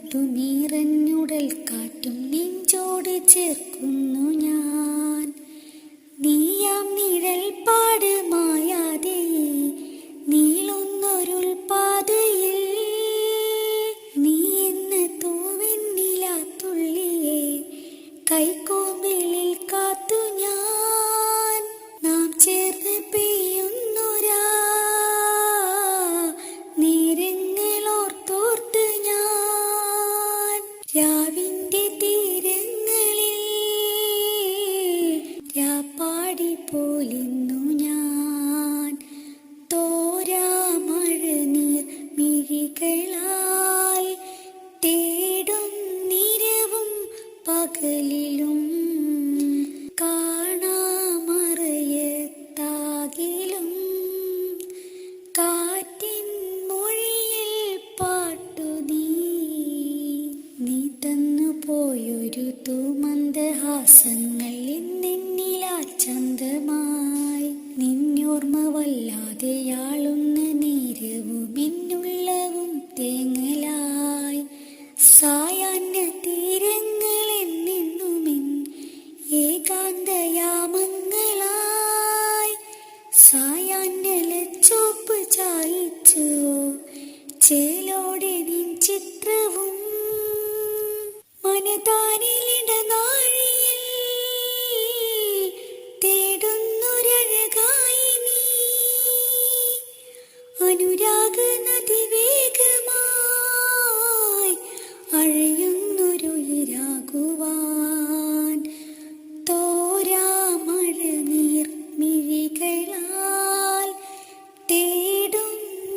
തൊട്ടു നീറഞ്ഞുടൽ കാറ്റും നെഞ്ചോട് ചേർക്കുന്നു ഞാൻ. നീയാം നിഴൽ പാട് മായാതെ നീളുന്നൊരുൾ പാതയിൽ നീ എന്ന തൂവെണ്ണിലാത്തുള്ളിയെ കൈക്കോമ്പിളിൽ കാത്തു ഞാൻ. നാം ചേർന്ന് പെയ്യുന്നൊരാ നേരങ്ങളോർത്തോർത്ത് ഞാൻ രാവിന്റെ തീരങ്ങളിൽ രാപ്പാടി പോലിന്നു ഞാൻ. തോരാ മഴനീർ മിഴികളാൽ തേടും നിരവും പകലിലും കാണാമറയത്താകിലും കാറ്റിൻ മൊഴിയിൽ പാട്ടു നീ തന്നു പോയൊരു തൂമന്ദഹാസങ്ങൾ എന്നിലാച്ചന്തമായി. നിന്നോർമ്മ വല്ലാതെയാളുന്ന നേരവും എന്നുള്ളവും തേങ്ങലായി. സായാഹ്ന തീരങ്ങളെന്നെന്നുമെൻ ഏകാന്തയാമങ്ങളായി. സായാഹ്നലച്ചോപ്പ് ചായിച്ചുവോ ചേലോടെ നിൻ ചിത്രവും. മനതാരിലിടനാഴിയിൽ തേടുന്നൊരഴകായി നീ. അനുരാഗ നദി വേഗമായി അഴയുന്നൊരുയിരാകുവാൻ. തോരാ മഴനീർ മിഴികളാൽ തേടും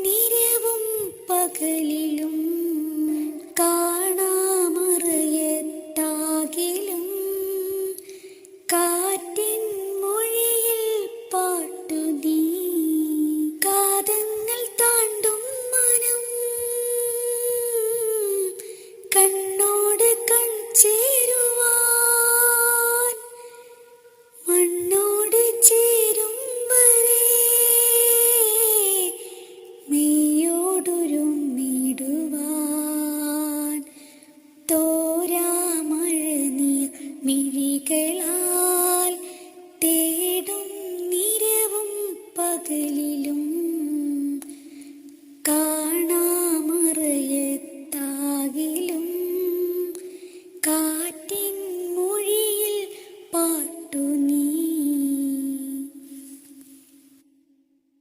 നിരവും പകലിലും കാണാമറയത്താകിലും കാറ്റിൻ മൊഴിയിൽ പാട്ടു നീ. കാതങ്ങൾ താണ്ടും മനം കണ്ണോട് കൺചേരുവാൻ. മണ്ണോട് ചേരും വരെ മെയ്യോടുരുമ്മിടുവാൻ. തോരാ മഴനീർ മിഴികളാൽ തേടും നിരവും പകലിലും കാണാമറയത്താകിലും കാറ്റിൻ മൊഴിയിൽ പാട്ട്